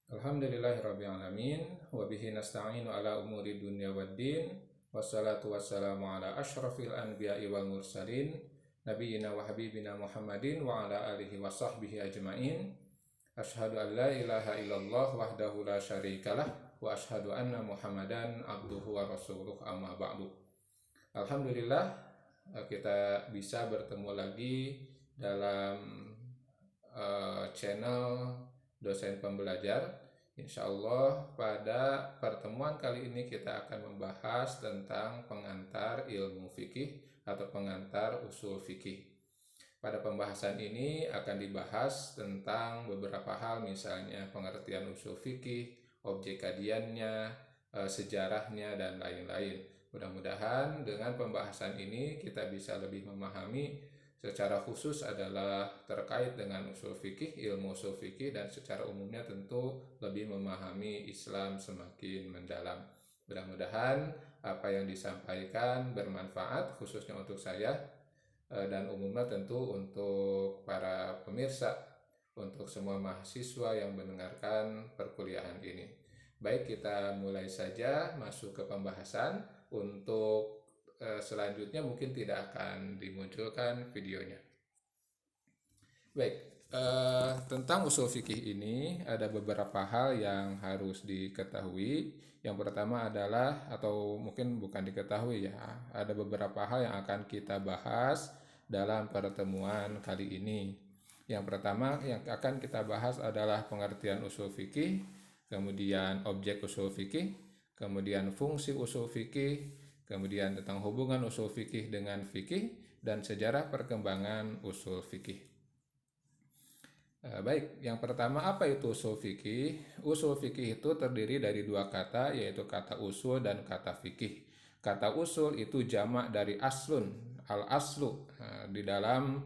Alhamdulillahirabbil alamin wa bihi nasta'inu ala umuri dunya waddin wassalatu wassalamu ala asyrafil anbiya'i wal mursalin nabiyina wa habibina Muhammadin wa ala alihi wa sahbihi ajmain. Asyhadu an la ilaha illallah wahdahu la syarikalah wa asyhadu anna Muhammadan abduhu wa rasuluh amma ba'du. Alhamdulillah, kita bisa bertemu lagi dalam channel dosen pembelajar. Insya Allah pada pertemuan kali ini kita akan membahas tentang pengantar ilmu fikih atau pengantar usul fikih. Pada pembahasan ini akan dibahas tentang beberapa hal, misalnya pengertian usul fikih, objek kajiannya, sejarahnya, dan lain-lain. Mudah-mudahan dengan pembahasan ini kita bisa lebih memahami secara khusus adalah terkait dengan usul fikih, ilmu usul fikih, dan secara umumnya tentu lebih memahami Islam semakin mendalam. Mudah-mudahan apa yang disampaikan bermanfaat khususnya untuk saya dan umumnya tentu untuk para pemirsa, untuk semua mahasiswa yang mendengarkan perkuliahan ini. Baik, kita mulai saja masuk ke pembahasan. Untuk selanjutnya mungkin tidak akan dimunculkan videonya. Baik, tentang usul fikih ini ada beberapa hal yang harus diketahui. Yang pertama adalah, atau mungkin bukan diketahui ya, ada beberapa hal yang akan kita bahas dalam pertemuan kali ini. Yang pertama yang akan kita bahas adalah pengertian usul fikih, kemudian objek usul fikih, kemudian fungsi usul fikih, kemudian tentang hubungan usul fikih dengan fikih, dan sejarah perkembangan usul fikih. Baik, yang pertama, apa itu usul fikih? Usul fikih itu terdiri dari dua kata, yaitu kata usul dan kata fikih. Kata usul itu jamak dari aslun, al-aslu. Di dalam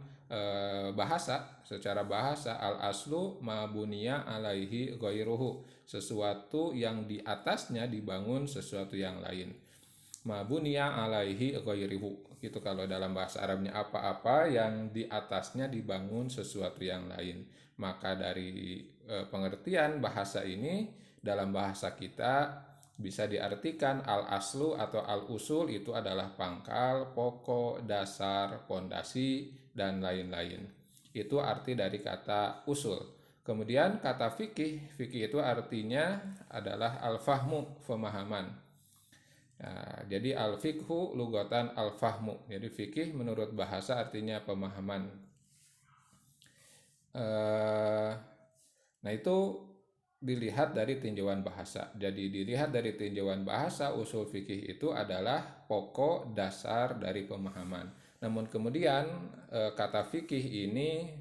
bahasa, secara bahasa, al-aslu ma buniya alaihi ghairuhu, sesuatu yang di atasnya dibangun sesuatu yang lain. Mabuniya alaihi ghairihu, gitu kalau dalam bahasa Arabnya, apa-apa yang di atasnya dibangun sesuatu yang lain. Maka dari pengertian bahasa ini, dalam bahasa kita bisa diartikan al-aslu atau al-usul itu adalah pangkal, pokok, dasar, pondasi, dan lain-lain. Itu arti dari kata usul. Kemudian kata fikih, fikih itu artinya adalah al-fahmu, pemahaman. Nah, jadi al-fiqhu lugatan al-fahmu. Jadi fikih menurut bahasa artinya pemahaman. Nah, itu dilihat dari tinjauan bahasa. Jadi dilihat dari tinjauan bahasa, usul fikih itu adalah pokok dasar dari pemahaman. Namun kemudian kata fikih ini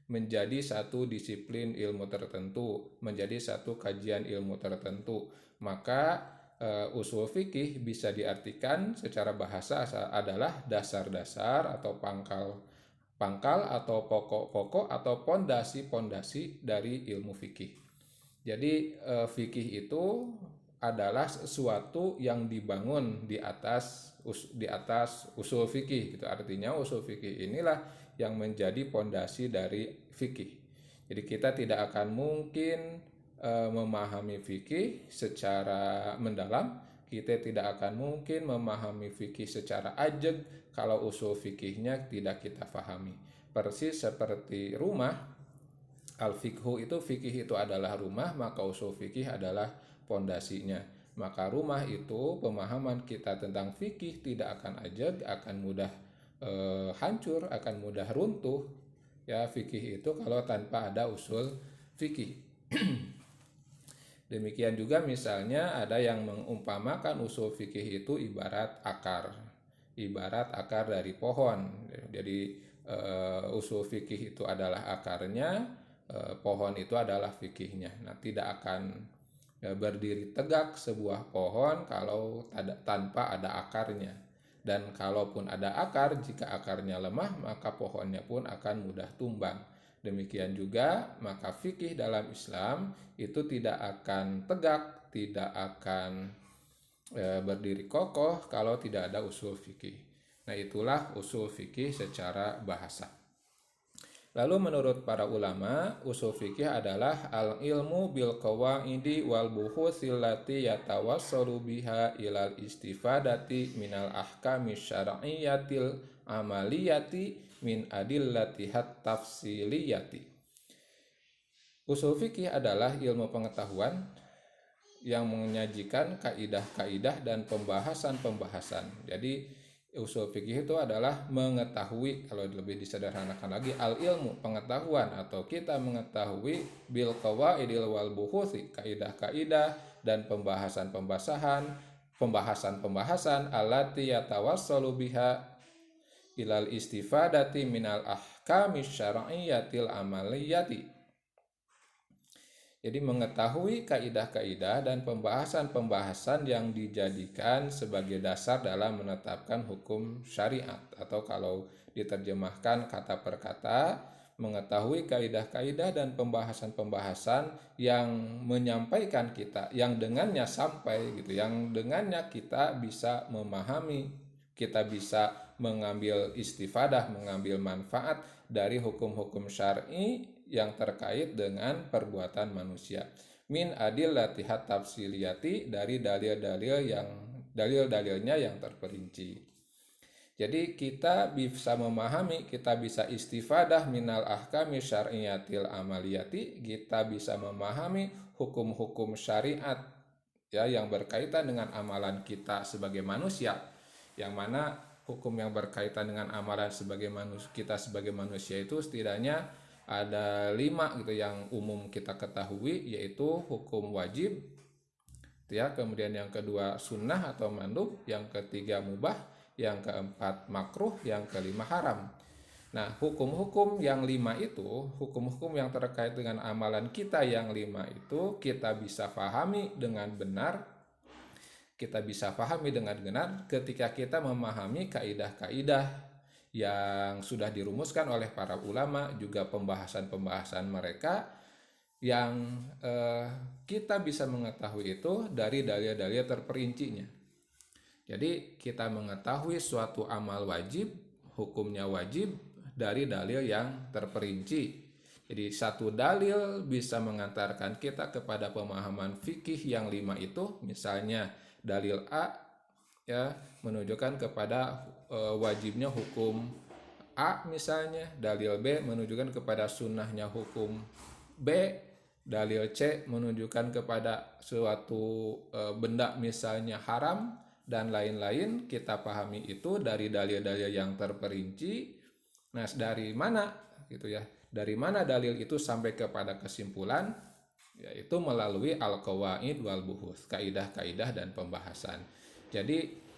menjadi satu disiplin ilmu tertentu, menjadi satu kajian ilmu tertentu. Maka usul fikih bisa diartikan secara bahasa adalah dasar-dasar atau pangkal atau pokok-pokok atau pondasi-pondasi dari ilmu fikih. Jadi fikih itu adalah sesuatu yang dibangun di atas usul fikih gitu. Artinya usul fikih inilah yang menjadi pondasi dari fikih. Jadi kita tidak akan mungkin memahami fikih secara mendalam, kita tidak akan mungkin memahami fikih secara ajeg kalau usul fikihnya tidak kita pahami. Persis seperti rumah, al-fikhu itu, fikih itu adalah rumah, maka usul fikih adalah pondasinya. Maka rumah itu, pemahaman kita tentang fikih tidak akan ajeg, akan mudah hancur, akan mudah runtuh. Ya, fikih itu kalau tanpa ada usul fikih. Demikian juga misalnya ada yang mengumpamakan usul fikih itu ibarat akar dari pohon. Jadi usul fikih itu adalah akarnya, pohon itu adalah fikihnya. Nah, tidak akan berdiri tegak sebuah pohon kalau tanpa ada akarnya. Dan kalaupun ada akar, jika akarnya lemah, maka pohonnya pun akan mudah tumbang. Demikian juga, maka fikih dalam Islam itu tidak akan tegak, tidak akan berdiri kokoh kalau tidak ada usul fikih. Nah, itulah usul fikih secara bahasa. Lalu menurut para ulama, usul fikih adalah al-ilmu bil qawaidi wal buhuthil lati yatawassalu biha ilal istifadati minal ahkami syar'iyyatil amaliyati min adillatihat tafsiliyati. Usul fikih adalah ilmu pengetahuan yang menyajikan kaidah-kaidah dan pembahasan-pembahasan. Jadi usul fikih itu adalah mengetahui, kalau lebih disederhanakan lagi, al ilmu pengetahuan atau kita mengetahui bil qawaidil wal buhuthi, kaidah-kaidah dan pembahasan-pembahasan allati yatawassalu biha ilal istifadati minal ahkami syar'iyyatil amaliyati. Jadi mengetahui kaidah-kaidah dan pembahasan-pembahasan yang dijadikan sebagai dasar dalam menetapkan hukum syariat, atau kalau diterjemahkan kata per kata, mengetahui kaidah-kaidah dan pembahasan-pembahasan yang menyampaikan kita, yang dengannya sampai gitu, yang dengannya kita bisa memahami, kita bisa mengambil istifadah, mengambil manfaat dari hukum-hukum syar'i yang terkait dengan perbuatan manusia. Min adillatihat tafsiliyati, dari dalil-dalilnya yang terperinci. Jadi kita bisa memahami, kita bisa istifadah minal ahkami syar'iyatil amaliyati, kita bisa memahami hukum-hukum syariat ya yang berkaitan dengan amalan kita sebagai manusia, yang mana hukum yang berkaitan dengan amalan kita sebagai manusia itu setidaknya ada 5 gitu yang umum kita ketahui, yaitu hukum wajib ya, kemudian yang kedua sunnah atau mandub, yang ketiga mubah, yang keempat makruh, yang kelima haram. Nah, hukum-hukum yang 5 itu, hukum-hukum yang terkait dengan amalan kita yang 5 itu kita bisa pahami dengan benar, ketika kita memahami kaidah-kaidah yang sudah dirumuskan oleh para ulama, juga pembahasan-pembahasan mereka yang kita bisa mengetahui itu dari dalil-dalil terperincinya. Jadi kita mengetahui suatu amal wajib, hukumnya wajib dari dalil yang terperinci. Jadi satu dalil bisa mengantarkan kita kepada pemahaman fikih yang 5 itu. Misalnya dalil A ya menunjukkan kepada wajibnya hukum A misalnya, dalil B menunjukkan kepada sunnahnya hukum B, dalil C menunjukkan kepada suatu benda misalnya haram, dan lain-lain. Kita pahami itu dari dalil-dalil yang terperinci. Nah, dari mana gitu ya? Dari mana dalil itu sampai kepada kesimpulan? Yaitu melalui al-qawaid wal buhuth, kaidah-kaidah dan pembahasan. Jadi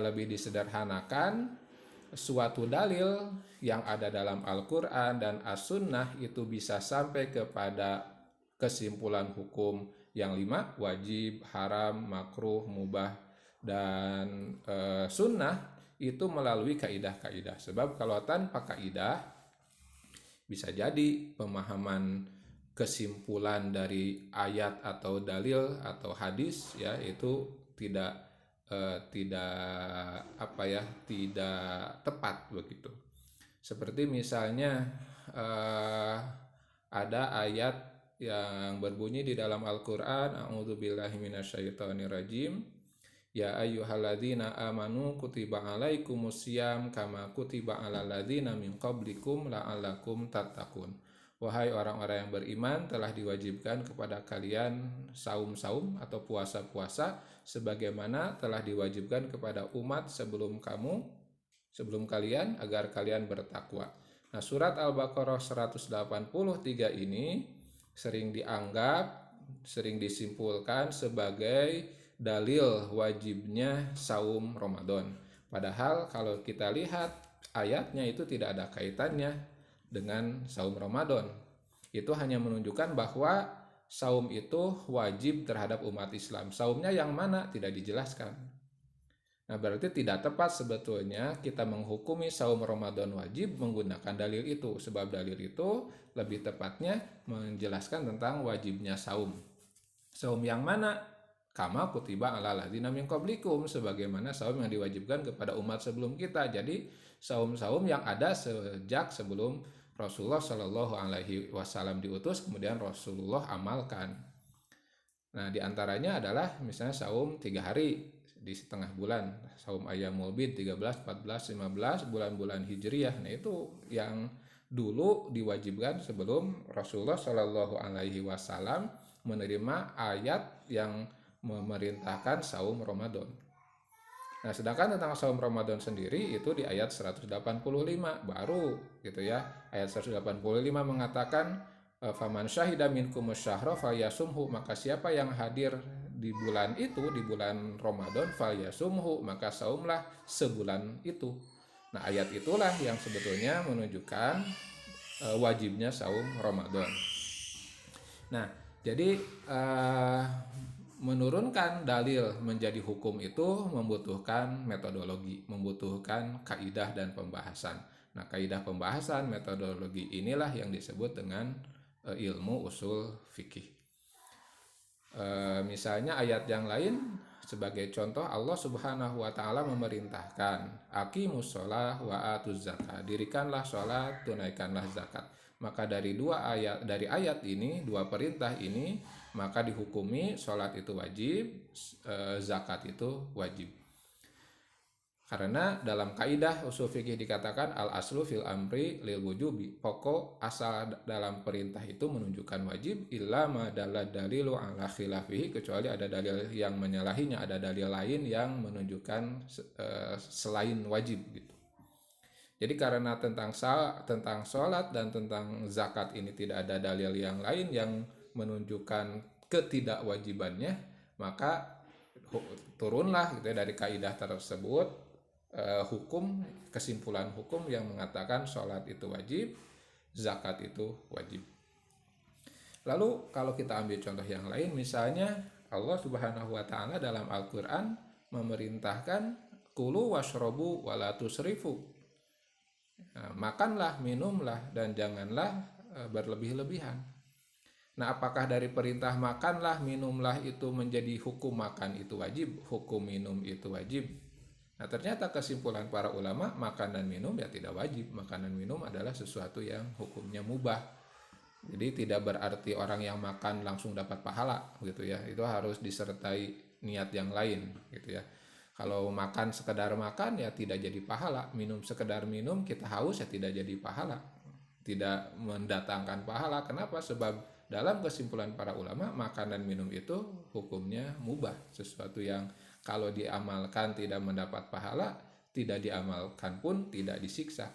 lebih disederhanakan, suatu dalil yang ada dalam Al-Quran dan As-Sunnah itu bisa sampai kepada kesimpulan hukum yang 5, wajib, haram, makruh, mubah, dan sunnah, itu melalui kaidah-kaidah. Sebab kalau tanpa kaidah, bisa jadi pemahaman kesimpulan dari ayat atau dalil atau hadis ya itu tidak tepat begitu. Seperti misalnya ada ayat yang berbunyi di dalam Al-Qur'an, a'udzubillahi minasyaitonirrajim, ya ayyuhalladzina amanu kutiba alaikumusiyam kama kutiba alal ladzina min qablikum la'allakum tattaqun. Wahai orang-orang yang beriman, telah diwajibkan kepada kalian saum-saum atau puasa-puasa sebagaimana telah diwajibkan kepada umat sebelum kalian, agar kalian bertakwa. Nah, surat Al-Baqarah 183 ini sering disimpulkan sebagai dalil wajibnya saum Ramadan. Padahal kalau kita lihat ayatnya itu tidak ada kaitannya dengan saum Ramadan. Itu hanya menunjukkan bahwa saum itu wajib terhadap umat Islam. Saumnya yang mana tidak dijelaskan. Nah, berarti tidak tepat sebetulnya kita menghukumi saum Ramadan wajib menggunakan dalil itu, sebab dalil itu lebih tepatnya menjelaskan tentang wajibnya saum. Saum yang mana? Kama kutiba alal ladzina min qablikum, sebagaimana saum yang diwajibkan kepada umat sebelum kita. Jadi saum-saum yang ada sejak sebelum Rasulullah Shallallahu Alaihi Wasallam diutus, kemudian Rasulullah amalkan. Nah, diantaranya adalah misalnya saum 3 hari di setengah bulan, saum Ayyamul Bid 13, 14, 15, bulan-bulan Hijriyah. Nah, itu yang dulu diwajibkan sebelum Rasulullah Shallallahu Alaihi Wasallam menerima ayat yang memerintahkan saum Ramadan. Nah, sedangkan tentang saum Ramadan sendiri itu di ayat 185 baru gitu ya. Ayat 185 mengatakan faman syahida minkum syahra falyasumhu, maka siapa yang hadir di bulan itu, di bulan Ramadan, falyasumhu, maka saumlah sebulan itu. Nah, ayat itulah yang sebetulnya menunjukkan wajibnya saum Ramadan. Nah, jadi menurunkan dalil menjadi hukum itu membutuhkan metodologi, membutuhkan kaidah dan pembahasan. Nah, kaidah pembahasan metodologi inilah yang disebut dengan ilmu usul fikih. Misalnya ayat yang lain sebagai contoh, Allah Subhanahu wa taala memerintahkan aqimus shalah wa atuz zakat, dirikanlah sholat, tunaikanlah zakat. Maka dari ayat ini, dua perintah ini, maka dihukumi sholat itu wajib, zakat itu wajib. Karena dalam kaidah usul fikih dikatakan al aslu fil amri lil wujubi, pokok asal dalam perintah itu menunjukkan wajib, illa ma dalla dalilu ala khilafihi, kecuali ada dalil yang menyalahinya, ada dalil lain yang menunjukkan selain wajib gitu. Jadi karena tentang sholat dan tentang zakat ini tidak ada dalil yang lain yang menunjukkan ketidakwajibannya, maka turunlah gitu ya, dari kaidah tersebut kesimpulan hukum yang mengatakan sholat itu wajib, zakat itu wajib. Lalu kalau kita ambil contoh yang lain, misalnya Allah Subhanahu wa taala dalam Al-Qur'an memerintahkan kulu washrobu wala tusrifu. Nah, makanlah, minumlah, dan janganlah berlebih-lebihan. Nah, apakah dari perintah makanlah, minumlah itu menjadi hukum makan itu wajib, hukum minum itu wajib? Nah, ternyata kesimpulan para ulama, makan dan minum ya tidak wajib. Makan dan minum adalah sesuatu yang hukumnya mubah. Jadi tidak berarti orang yang makan langsung dapat pahala gitu ya. Itu harus disertai niat yang lain gitu ya. Kalau makan sekedar makan ya tidak jadi pahala, minum sekedar minum kita haus ya tidak jadi pahala, tidak mendatangkan pahala. Kenapa? Sebab dalam kesimpulan para ulama, makan dan minum itu hukumnya mubah, sesuatu yang kalau diamalkan tidak mendapat pahala, tidak diamalkan pun tidak disiksa.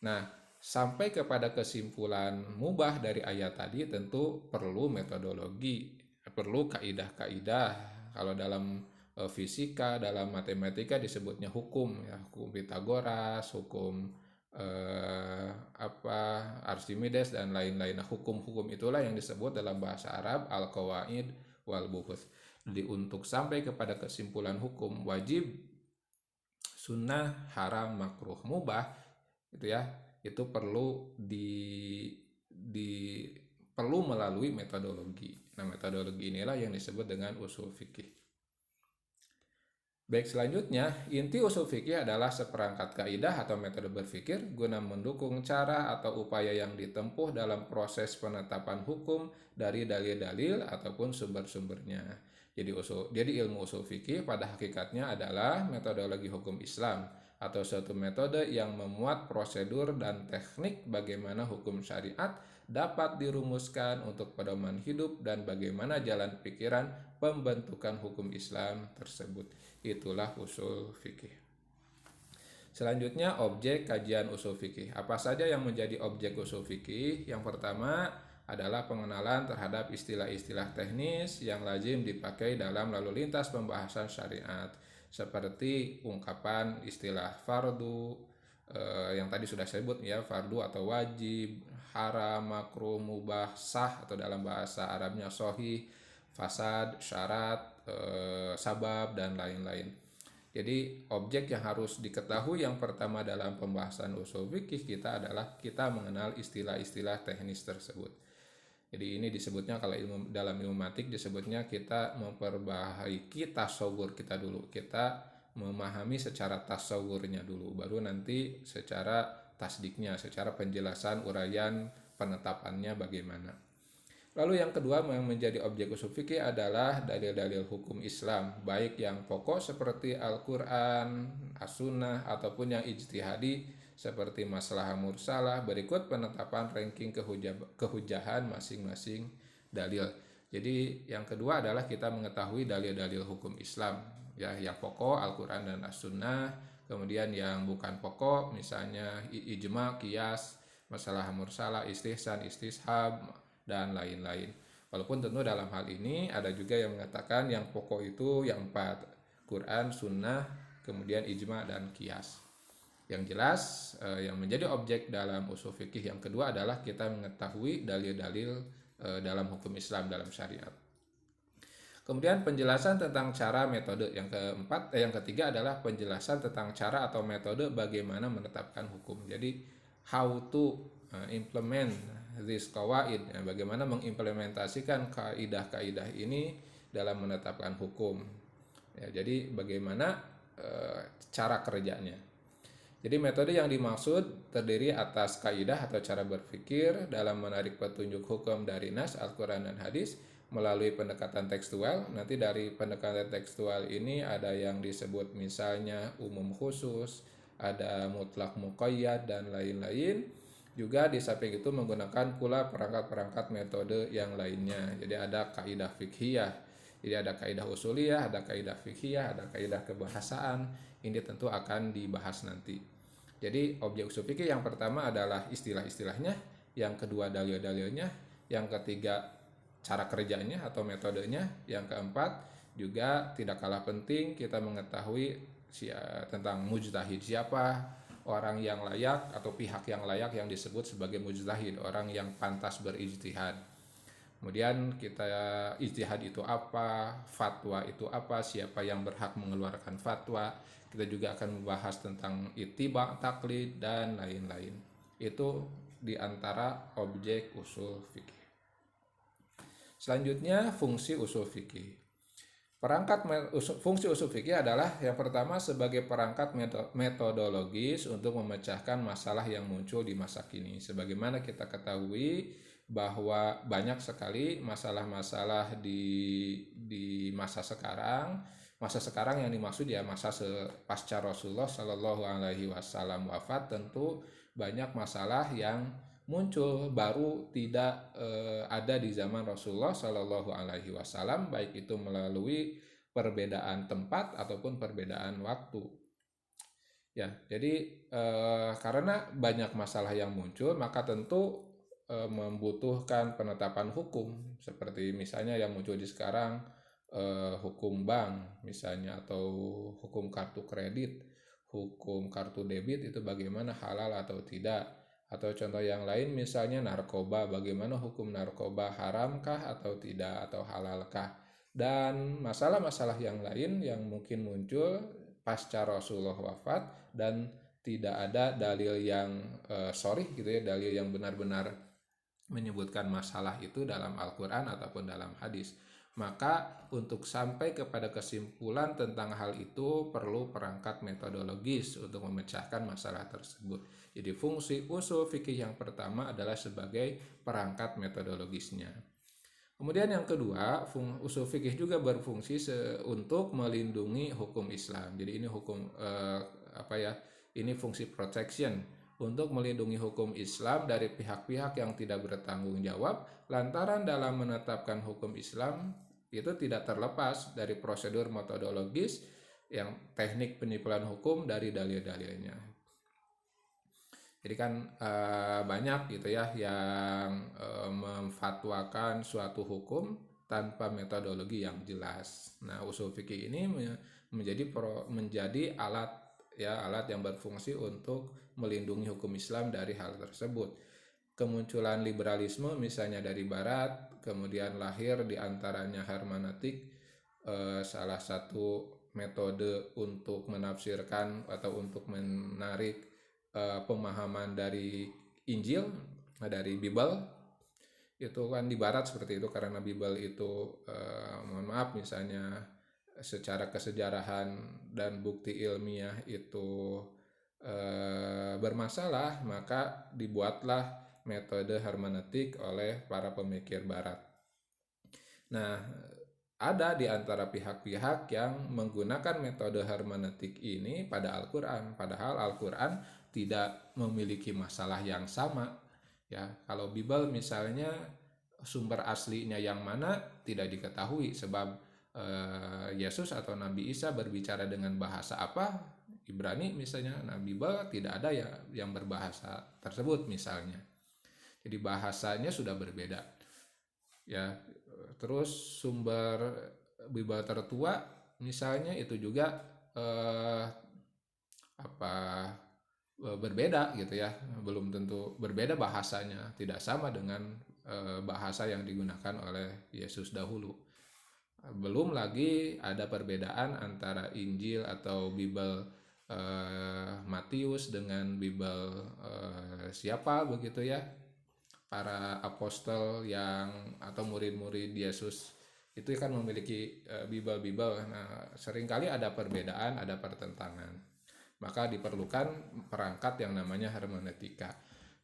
Nah, sampai kepada kesimpulan mubah dari ayat tadi tentu perlu metodologi, perlu kaidah-kaidah. Kalau dalam fisika, dalam matematika disebutnya hukum ya, hukum Pitagoras, hukum Archimedes dan lain-lain. Nah, hukum-hukum itulah yang disebut dalam bahasa Arab al-qawaid wal buhuth. Jadi untuk sampai kepada kesimpulan hukum wajib, sunnah, haram, makruh, mubah gitu ya, itu perlu perlu melalui metodologi. Nah, metodologi inilah yang disebut dengan usul fikih. Baik, selanjutnya, inti usul fikih adalah seperangkat kaidah atau metode berpikir guna mendukung cara atau upaya yang ditempuh dalam proses penetapan hukum dari dalil-dalil ataupun sumber-sumbernya. Jadi ilmu usul fikih pada hakikatnya adalah metodologi hukum Islam atau suatu metode yang memuat prosedur dan teknik bagaimana hukum syariat dapat dirumuskan untuk pedoman hidup dan bagaimana jalan pikiran pembentukan hukum Islam tersebut. Itulah usul fikih. Selanjutnya, objek kajian usul fikih. Apa saja yang menjadi objek usul fikih? Yang pertama adalah pengenalan terhadap istilah-istilah teknis yang lazim dipakai dalam lalu lintas pembahasan syariat, seperti ungkapan istilah fardu yang tadi sudah saya sebut ya, fardu atau wajib, haram, makruh, mubah, sah atau dalam bahasa Arabnya sahih, fasad, syarat, sabab dan lain-lain. Jadi objek yang harus diketahui yang pertama dalam pembahasan usul fikih kita adalah kita mengenal istilah-istilah teknis tersebut. Jadi ini disebutnya kalau dalam ilmu matik disebutnya kita memperbaiki tasawur kita dulu. Kita memahami secara tasawurnya dulu, baru nanti secara tasdiknya, secara penjelasan uraian penetapannya bagaimana. Lalu yang kedua yang menjadi objek usul fikih adalah dalil-dalil hukum Islam, baik yang pokok seperti Al-Quran, As-Sunnah, ataupun yang ijtihadi seperti masalah mursalah. Berikut penetapan ranking kehujahan masing-masing dalil. Jadi yang kedua adalah kita mengetahui dalil-dalil hukum Islam, ya, yang pokok Al-Quran dan As-Sunnah. Kemudian yang bukan pokok misalnya ijma, qiyas, masalah mursalah, istihsan, istishab, dan lain-lain. Walaupun tentu dalam hal ini ada juga yang mengatakan yang pokok itu yang 4, Quran, Sunnah, kemudian ijma dan qiyas. Yang jelas yang menjadi objek dalam usul fikih yang kedua adalah kita mengetahui dalil-dalil dalam hukum Islam, dalam syariat. Kemudian penjelasan tentang cara metode. Yang ketiga adalah penjelasan tentang cara atau metode bagaimana menetapkan hukum. Jadi how to implement this qawaid, bagaimana mengimplementasikan kaidah-kaidah ini dalam menetapkan hukum. Ya, jadi bagaimana cara kerjanya. Jadi metode yang dimaksud terdiri atas kaidah atau cara berpikir dalam menarik petunjuk hukum dari nas Al-Quran dan hadis melalui pendekatan tekstual. Nanti dari pendekatan tekstual ini ada yang disebut misalnya umum khusus, ada mutlak muqayyad, dan lain-lain. Juga di samping itu menggunakan pula perangkat-perangkat metode yang lainnya. Jadi ada kaidah fikhiyah, jadi ada kaidah usuliyah, ada kaidah fikhiyah, ada kaidah kebahasaan. Ini tentu akan dibahas nanti. Jadi objek usul fikih yang pertama adalah istilah-istilahnya, yang kedua dalil-dalilnya, yang ketiga cara kerjanya atau metodenya, yang keempat juga tidak kalah penting kita mengetahui tentang mujtahid, siapa orang yang layak atau pihak yang layak yang disebut sebagai mujtahid, orang yang pantas berijtihad. Kemudian kita ijtihad itu apa, fatwa itu apa, siapa yang berhak mengeluarkan fatwa. Kita juga akan membahas tentang ittiba, taklid, dan lain-lain. Itu diantara objek usul fikih. Selanjutnya fungsi usul fikih. Fungsi usul fikih adalah yang pertama sebagai perangkat metodologis untuk memecahkan masalah yang muncul di masa kini. Sebagaimana kita ketahui bahwa banyak sekali masalah-masalah di masa sekarang. Masa sekarang yang dimaksud ya masa pasca Rasulullah Shallallahu Alaihi Wasallam wafat. Tentu banyak masalah yang muncul baru tidak ada di zaman Rasulullah Shallallahu Alaihi Wasallam, baik itu melalui perbedaan tempat ataupun perbedaan waktu. Ya, jadi karena banyak masalah yang muncul, maka tentu membutuhkan penetapan hukum, seperti misalnya yang muncul di sekarang hukum bank misalnya, atau hukum kartu kredit, hukum kartu debit itu bagaimana halal atau tidak. Atau contoh yang lain misalnya narkoba, bagaimana hukum narkoba, haramkah atau tidak, atau halalkah. Dan masalah-masalah yang lain yang mungkin muncul pasca Rasulullah wafat dan tidak ada dalil yang sharih gitu ya, dalil yang benar-benar menyebutkan masalah itu dalam Al-Quran ataupun dalam hadis. Maka untuk sampai kepada kesimpulan tentang hal itu perlu perangkat metodologis untuk memecahkan masalah tersebut. Jadi fungsi usul fikih yang pertama adalah sebagai perangkat metodologisnya. Kemudian yang kedua, usul fikih juga berfungsi untuk melindungi hukum Islam. Jadi ini ini fungsi protection untuk melindungi hukum Islam dari pihak-pihak yang tidak bertanggung jawab lantaran dalam menetapkan hukum Islam itu tidak terlepas dari prosedur metodologis yang teknik penyimpulan hukum dari dalil-dalilnya. Jadi kan banyak gitu ya yang memfatwakan suatu hukum tanpa metodologi yang jelas. Nah, usul fikih ini menjadi alat yang berfungsi untuk melindungi hukum Islam dari hal tersebut. Kemunculan liberalisme misalnya dari barat, kemudian lahir diantaranya hermeneutik, salah satu metode untuk menafsirkan atau untuk menarik pemahaman dari Injil, dari Bible. Itu kan di barat seperti itu karena Bible itu misalnya secara kesejarahan dan bukti ilmiah itu bermasalah, maka dibuatlah metode hermeneutik oleh para pemikir barat. Nah, ada di antara pihak-pihak yang menggunakan metode hermeneutik ini pada Al-Quran, padahal Al-Quran tidak memiliki masalah yang sama. Ya, kalau Bible misalnya sumber aslinya yang mana tidak diketahui, sebab Yesus atau Nabi Isa berbicara dengan bahasa apa, Ibrani misalnya, nah Bible tidak ada yang berbahasa tersebut misalnya. Jadi bahasanya sudah berbeda. Ya, terus sumber Bible tertua misalnya itu juga apa berbeda gitu ya, belum tentu berbeda bahasanya, tidak sama dengan bahasa yang digunakan oleh Yesus dahulu. Belum lagi ada perbedaan antara Injil atau Bible Matius dengan Bible siapa begitu ya, para apostol yang atau murid-murid Yesus itu kan memiliki Bible. Nah, seringkali ada perbedaan, ada pertentangan. Maka diperlukan perangkat yang namanya hermeneutika.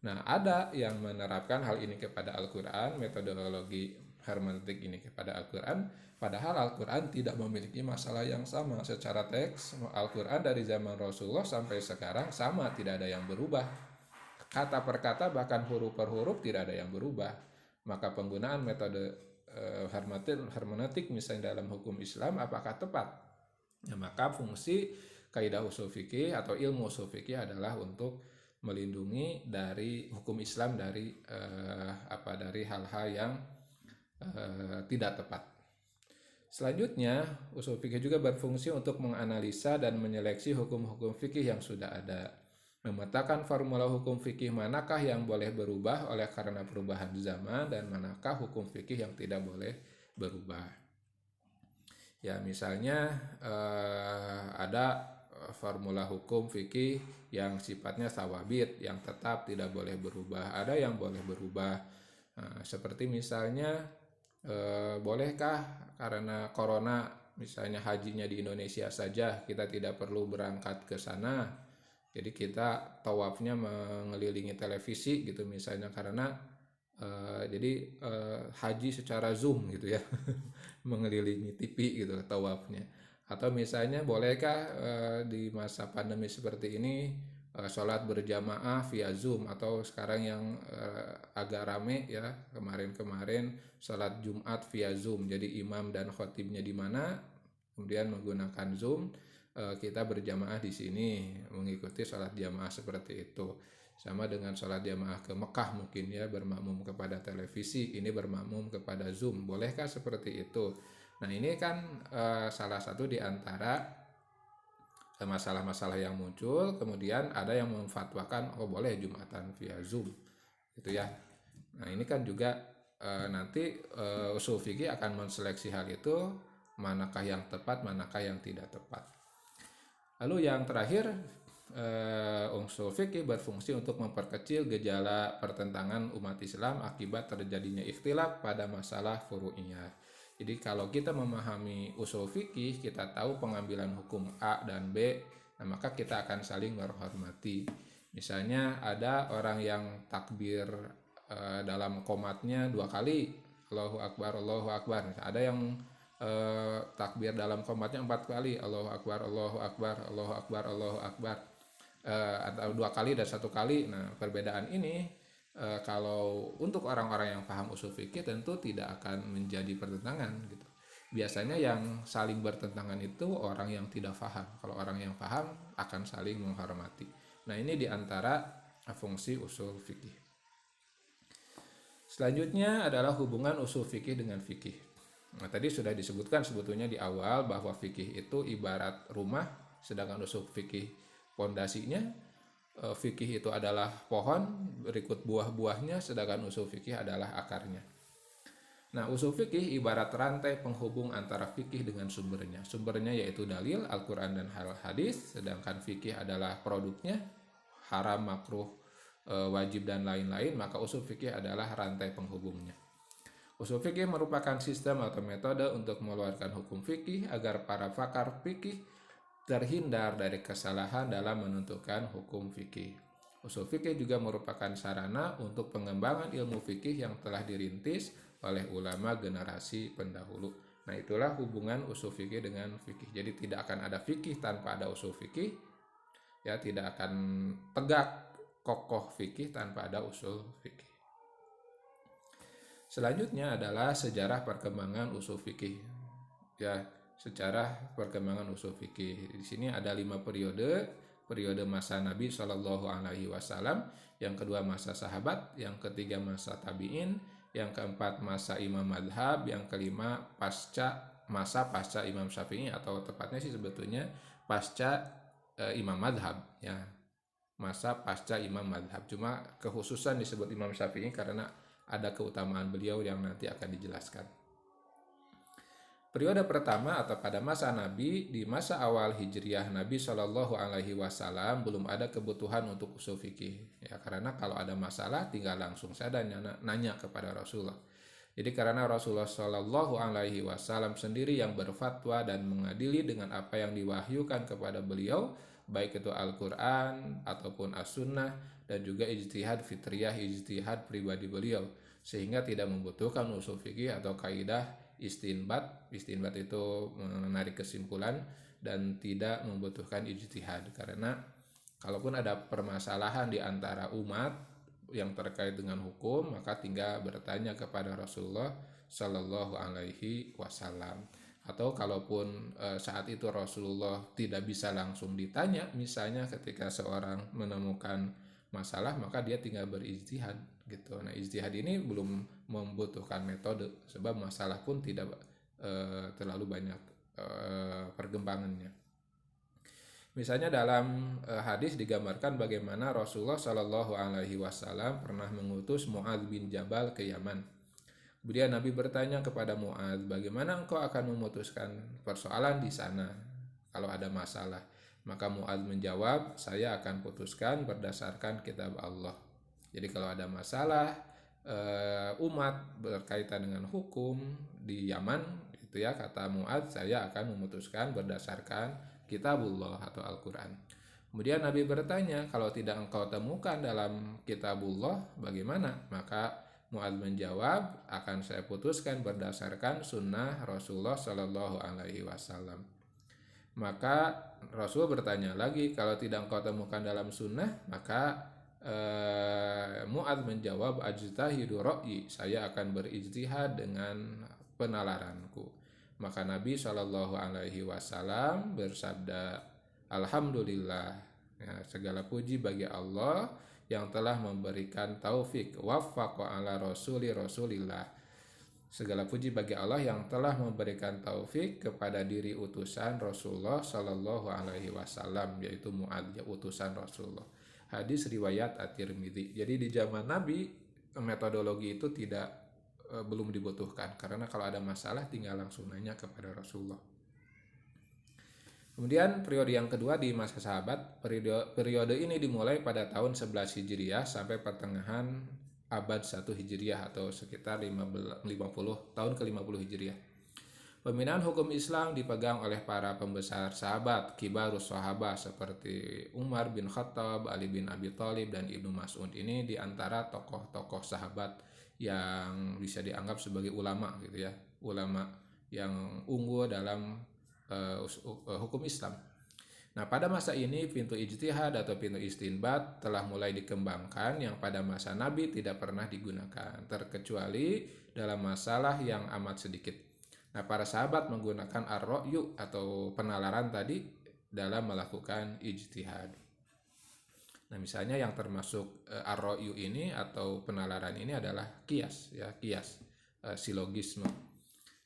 Nah, ada yang menerapkan hal ini kepada Al-Quran, metodologi hermeneutik ini kepada Al-Quran, padahal Al-Quran tidak memiliki masalah yang sama. Secara teks, Al-Quran dari zaman Rasulullah sampai sekarang sama, tidak ada yang berubah. Kata per kata bahkan huruf per huruf tidak ada yang berubah. Maka penggunaan metode hermeneutik misalnya dalam hukum Islam apakah tepat? Ya, maka fungsi kaidah usul fikih atau ilmu usul fikih adalah untuk melindungi dari hukum Islam dari dari hal-hal yang tidak tepat. Selanjutnya, usul fikih juga berfungsi untuk menganalisa dan menyeleksi hukum-hukum fikih yang sudah ada, memetakan formula hukum fikih manakah yang boleh berubah oleh karena perubahan zaman dan manakah hukum fikih yang tidak boleh berubah. Ya, misalnya ada formula hukum fikih yang sifatnya sawabit, yang tetap tidak boleh berubah. Ada yang boleh berubah. Seperti misalnya bolehkah karena corona misalnya hajinya di Indonesia saja kita tidak perlu berangkat ke sana, jadi kita tawafnya mengelilingi televisi gitu misalnya, karena haji secara zoom gitu ya mengelilingi TV gitu tawafnya. Atau misalnya bolehkah di masa pandemi seperti ini sholat berjamaah via Zoom, atau sekarang yang agak rame ya kemarin-kemarin sholat Jumat via Zoom. Jadi imam dan khotibnya di mana, kemudian menggunakan Zoom, kita berjamaah di sini mengikuti sholat jamaah seperti itu. Sama dengan sholat jamaah ke Mekah mungkin ya, bermakmum kepada televisi, ini bermakmum kepada Zoom. Bolehkah seperti itu? Nah, ini kan salah satu di antara masalah-masalah yang muncul. Kemudian ada yang memfatwakan oh boleh Jumatan via Zoom gitu ya. Nah, ini kan juga nanti usul fikih akan menseleksi hal itu, manakah yang tepat, manakah yang tidak tepat. Lalu yang terakhir, usul fikih berfungsi untuk memperkecil gejala pertentangan umat Islam akibat terjadinya ikhtilaf pada masalah furu'iyah. Jadi kalau kita memahami usul fikih, kita tahu pengambilan hukum A dan B, nah maka kita akan saling menghormati. Misalnya ada orang yang takbir dalam qomatnya 2 kali, Allahu Akbar, Allahu Akbar. Ada yang takbir dalam qomatnya 4 kali, Allahu Akbar, Allahu Akbar, Allahu Akbar, Allahu Akbar, atau 2 kali dan 1 kali. Nah, perbedaan ini kalau untuk orang-orang yang paham usul fikih tentu tidak akan menjadi pertentangan gitu. Biasanya yang saling bertentangan itu orang yang tidak paham. Kalau orang yang paham akan saling menghormati. Nah, ini diantara fungsi usul fikih. Selanjutnya adalah hubungan usul fikih dengan fikih. Nah, tadi sudah disebutkan sebetulnya di awal bahwa fikih itu ibarat rumah, sedangkan usul fikih pondasinya. Fikih itu adalah pohon, berikut buah-buahnya, sedangkan usul fikih adalah akarnya. Nah, usul fikih ibarat rantai penghubung antara fikih dengan sumbernya. Sumbernya yaitu dalil, Al-Quran dan hadis, sedangkan fikih adalah produknya, haram, makruh, wajib dan lain-lain, maka usul fikih adalah rantai penghubungnya. Usul fikih merupakan sistem atau metode untuk mengeluarkan hukum fikih agar para pakar fikih terhindar dari kesalahan dalam menentukan hukum fikih. Usul fikih juga merupakan sarana untuk pengembangan ilmu fikih yang telah dirintis oleh ulama generasi pendahulu. Nah, itulah hubungan usul fikih dengan fikih. Jadi tidak akan ada fikih tanpa ada usul fikih, ya tidak akan tegak kokoh fikih tanpa ada usul fikih. Selanjutnya adalah sejarah perkembangan usul fikih. Ya, sejarah perkembangan usul fikih. Di sini ada 5 periode. Periode masa Nabi Shallallahu Alaihi Wasallam, yang kedua masa sahabat, yang ketiga masa tabiin, yang keempat masa imam madhab, yang kelima pasca Imam Syafi'i, atau tepatnya sih sebetulnya pasca imam madhab, ya, masa pasca imam madhab. Cuma kekhususan disebut Imam Syafi'i karena ada keutamaan beliau yang nanti akan dijelaskan. Periode pertama atau pada masa Nabi, di masa awal Hijriah Nabi Shallallahu Alaihi Wasallam belum ada kebutuhan untuk usul fikih. Ya, karena kalau ada masalah tinggal langsung saja nanya kepada Rasulullah. Jadi karena Rasulullah Shallallahu Alaihi Wasallam sendiri yang berfatwa dan mengadili dengan apa yang diwahyukan kepada beliau, baik itu Al-Quran ataupun As-Sunnah, dan juga ijtihad fitriyah, ijtihad pribadi beliau, sehingga tidak membutuhkan usul fikih atau kaidah istinbat. Istinbat itu menarik kesimpulan dan tidak membutuhkan ijtihad, karena kalaupun ada permasalahan di antara umat yang terkait dengan hukum, maka tinggal bertanya kepada Rasulullah Shallallahu Alaihi Wasallam. Atau kalaupun saat itu Rasulullah tidak bisa langsung ditanya, misalnya ketika seorang menemukan masalah, maka dia tinggal berijtihad gitu. Nah, ijtihad ini belum membutuhkan metode, sebab masalah pun tidak terlalu banyak perkembangannya. Misalnya dalam hadis digambarkan bagaimana Rasulullah Shallallahu Alaihi Wasallam pernah mengutus Mu'adz bin Jabal ke Yaman. Kemudian Nabi bertanya kepada Mu'adz, bagaimana engkau akan memutuskan persoalan di sana kalau ada masalah? Maka Mu'adz menjawab, saya akan putuskan berdasarkan kitab Allah. Jadi kalau ada masalah umat berkaitan dengan hukum di Yaman, itu ya, kata Mu'adz, saya akan memutuskan berdasarkan kitabullah atau Al-Quran. Kemudian Nabi bertanya, kalau tidak engkau temukan dalam kitabullah, bagaimana? Maka Mu'adz menjawab, akan saya putuskan berdasarkan sunnah Rasulullah Shallallahu Alaihi Wasallam. Maka Rasul bertanya lagi, kalau tidak engkau temukan dalam sunnah, maka Mu'adz menjawab, ajtahidu ra'yi, saya akan berijtihad dengan penalaranku. Maka Nabi Shallallahu Alaihi Wasallam bersabda, Alhamdulillah, ya, segala puji bagi Allah yang telah memberikan taufik, waffaqa ala rasulillah. Segala puji bagi Allah yang telah memberikan taufik kepada diri utusan Rasulullah Shallallahu Alaihi Wasallam, yaitu Mu'adz, ya, utusan Rasulullah. Hadis riwayat At-Tirmidzi. Jadi di zaman Nabi metodologi itu belum dibutuhkan, karena kalau ada masalah tinggal langsung nanya kepada Rasulullah. Kemudian periode yang kedua di masa sahabat, periode ini dimulai pada tahun 11 Hijriah sampai pertengahan abad 1 Hijriah atau sekitar 50 tahun ke-50 Hijriah. Pembinaan hukum Islam dipegang oleh para pembesar sahabat, kibarus sahabat seperti Umar bin Khattab, Ali bin Abi Thalib, dan Ibnu Mas'ud. Ini diantara tokoh-tokoh sahabat yang bisa dianggap sebagai ulama gitu ya, ulama yang unggul dalam hukum Islam. Nah, pada masa ini pintu ijtihad atau pintu istinbat telah mulai dikembangkan yang pada masa Nabi tidak pernah digunakan, terkecuali dalam masalah yang amat sedikit. Nah, para sahabat menggunakan ar-ra'yu atau penalaran tadi dalam melakukan ijtihad. Nah, misalnya yang termasuk ar-ra'yu ini atau penalaran ini adalah kias, ya, kias, silogisme.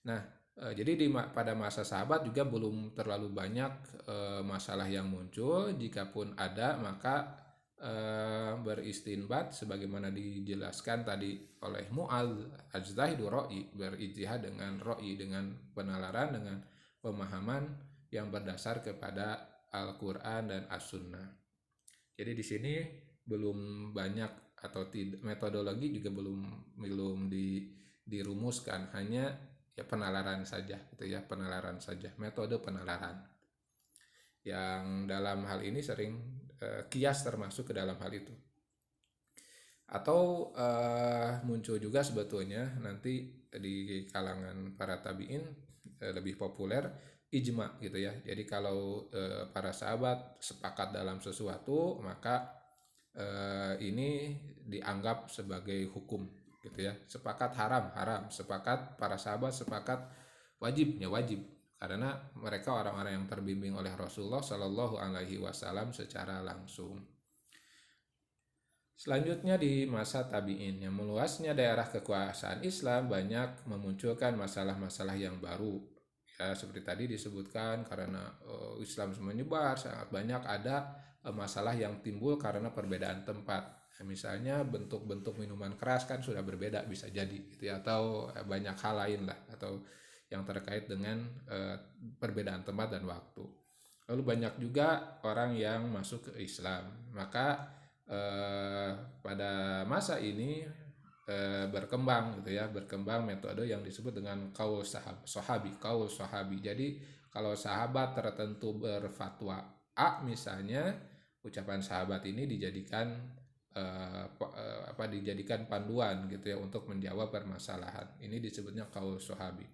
Nah, jadi pada masa sahabat juga belum terlalu banyak masalah yang muncul. Jikapun ada, maka beristinbat sebagaimana dijelaskan tadi oleh Mu'adz, ajtahidu ra'yi, berijtihad dengan ra'yi, dengan penalaran, dengan pemahaman yang berdasar kepada Al-Quran dan As-Sunnah. Jadi di sini belum banyak atau metodologi juga belum dirumuskan, hanya ya penalaran saja gitu ya, penalaran saja, metode penalaran. yang dalam hal ini sering kias termasuk ke dalam hal itu. Atau muncul juga sebetulnya nanti di kalangan para tabiin lebih populer ijma gitu ya. Jadi kalau para sahabat sepakat dalam sesuatu, maka ini dianggap sebagai hukum gitu ya. Sepakat haram, haram. Sepakat para sahabat sepakat wajib, ya wajib. Karena mereka orang-orang yang terbimbing oleh Rasulullah Shallallahu Alaihi Wasallam secara langsung. Selanjutnya di masa tabi'in, yang meluasnya daerah kekuasaan Islam banyak memunculkan masalah-masalah yang baru. Ya, seperti tadi disebutkan karena Islam menyebar, sangat banyak ada masalah yang timbul karena perbedaan tempat. Ya, misalnya bentuk-bentuk minuman keras kan sudah berbeda bisa jadi, gitu ya, atau banyak hal lain lah, atau yang terkait dengan perbedaan tempat dan waktu. Lalu banyak juga orang yang masuk ke Islam, maka pada masa ini berkembang gitu ya, berkembang metode yang disebut dengan kaul sahabi. Jadi kalau sahabat tertentu berfatwa A misalnya, ucapan sahabat ini dijadikan dijadikan panduan gitu ya untuk menjawab permasalahan. Ini disebutnya kaul sahabi.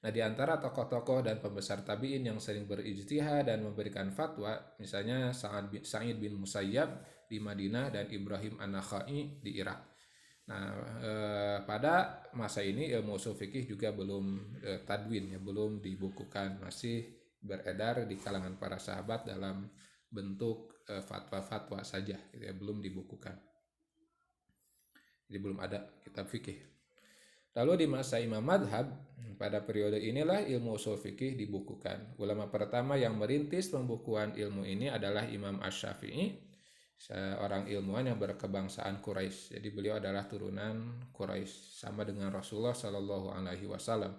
Nah, di antara tokoh-tokoh dan pembesar tabi'in yang sering berijtihad dan memberikan fatwa, misalnya Sa'id bin Musayyab di Madinah dan Ibrahim An-Nakhai di Irak. Nah, pada masa ini ilmu ushul fikih juga belum tadwin, ya, belum dibukukan, masih beredar di kalangan para sahabat dalam bentuk fatwa-fatwa saja, gitu ya, belum dibukukan. Jadi belum ada kitab fikih. Lalu di masa Imam Madhab, pada periode inilah ilmu ushul fikih dibukukan. Ulama pertama yang merintis pembukuan ilmu ini adalah Imam Asy-Syafi'i, seorang ilmuwan yang berkebangsaan Quraisy. Jadi beliau adalah turunan Quraisy, sama dengan Rasulullah Shallallahu Alaihi Wasallam.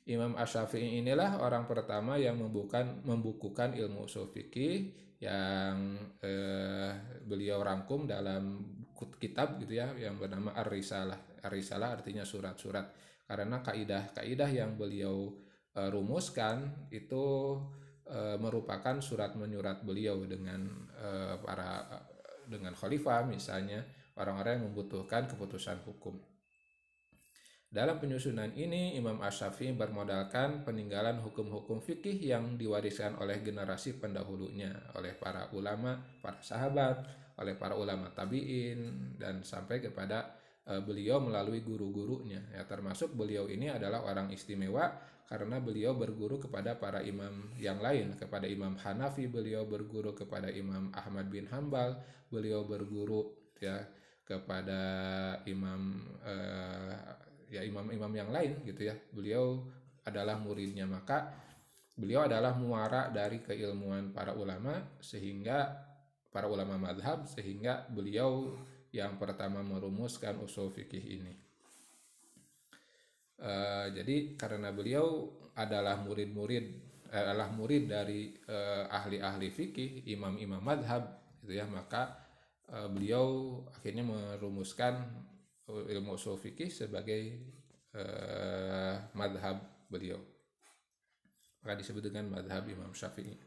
Imam Asy-Syafi'i inilah orang pertama yang membukukan ilmu ushul fikih yang beliau rangkum dalam kitab gitu ya, yang bernama Ar-Risalah. Ar-Risalah artinya surat-surat, karena kaidah-kaidah yang beliau rumuskan itu merupakan surat menyurat beliau dengan dengan khalifah, misalnya orang-orang yang membutuhkan keputusan hukum. Dalam penyusunan ini, Imam Asy-Syafi'i bermodalkan peninggalan hukum-hukum fikih yang diwariskan oleh generasi pendahulunya, oleh para ulama, para sahabat, oleh para ulama tabi'in, dan sampai kepada beliau melalui guru-gurunya. Ya, termasuk beliau ini adalah orang istimewa karena beliau berguru kepada para imam yang lain. Kepada Imam Hanafi beliau berguru, kepada Imam Ahmad bin Hambal beliau berguru, ya, kepada imam-imam yang lain gitu ya. Beliau adalah muridnya, maka beliau adalah muara dari keilmuan para ulama, sehingga para ulama madhab, sehingga beliau yang pertama merumuskan ushul fikih ini. Jadi karena beliau adalah murid dari ahli-ahli fikih, imam-imam madhab gitu ya, maka beliau akhirnya merumuskan ilmu ushul fikih sebagai madhab beliau, maka disebut dengan madhab Imam Syafi'i.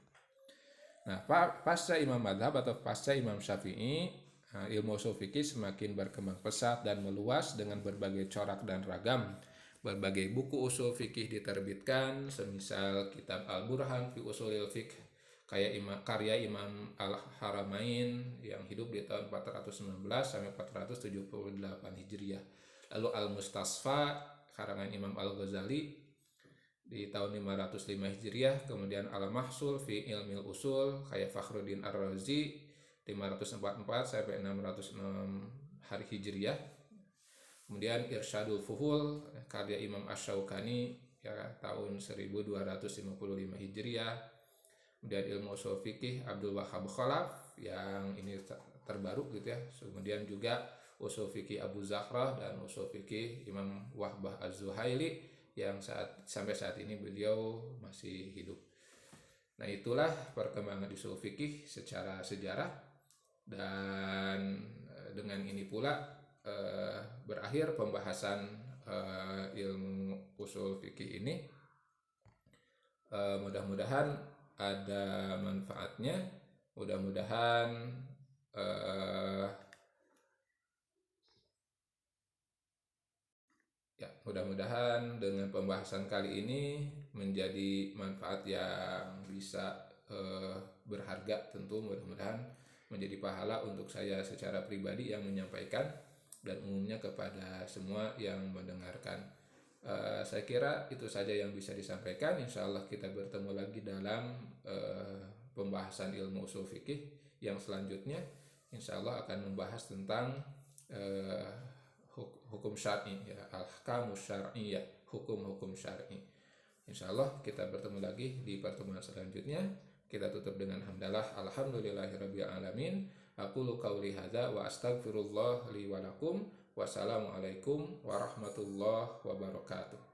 Nah, pasca Imam Madhab atau pasca Imam Syafi'i, ilmu ushul fikih semakin berkembang pesat dan meluas dengan berbagai corak dan ragam. Berbagai buku ushul fikih diterbitkan, semisal kitab Al-Burhan fi Ushulil Fiqh karya Imam Al-Haramain yang hidup di tahun 419 sampai 478 Hijriah. Lalu Al-Mustasfa karangan Imam Al-Ghazali di tahun 505 Hijriah, kemudian Al-Mahsul fi Ilmil Usul kayak Fakhruddin Ar-Razi 544 sampai 606 hari Hijriah. Kemudian Irsyadul Fuhul karya Imam Asy-Syaukani ya tahun 1255 Hijriah. Kemudian ilmu ushul fikih Abdul Wahhab Khalaf yang ini terbaru gitu ya. Kemudian juga ushul fikih Abu Zahrah dan ushul fikih Imam Wahbah Az-Zuhaili yang sampai saat ini beliau masih hidup. Nah, itulah perkembangan ushul fikih secara sejarah, dan dengan ini pula berakhir pembahasan ilmu ushul fikih ini. Mudah-mudahan ada manfaatnya. Mudah-mudahan eh, ya, mudah-mudahan dengan pembahasan kali ini menjadi manfaat yang bisa berharga, tentu mudah-mudahan menjadi pahala untuk saya secara pribadi yang menyampaikan dan umumnya kepada semua yang mendengarkan. Saya kira itu saja yang bisa disampaikan. Insya Allah kita bertemu lagi dalam pembahasan ilmu usul fikih yang selanjutnya. Insya Allah akan membahas tentang uh, hukum syar'i, ya, al-ahkamus syar'iyyah, hukum-hukum syar'i. Insya Allah kita bertemu lagi di pertemuan selanjutnya. Kita tutup dengan hamdalah, alhamdulillahirabbil alamin. Aqulu qauli hadza wa astaghfirullah li wa lakum. Wassalamualaikum warahmatullahi wabarakatuh.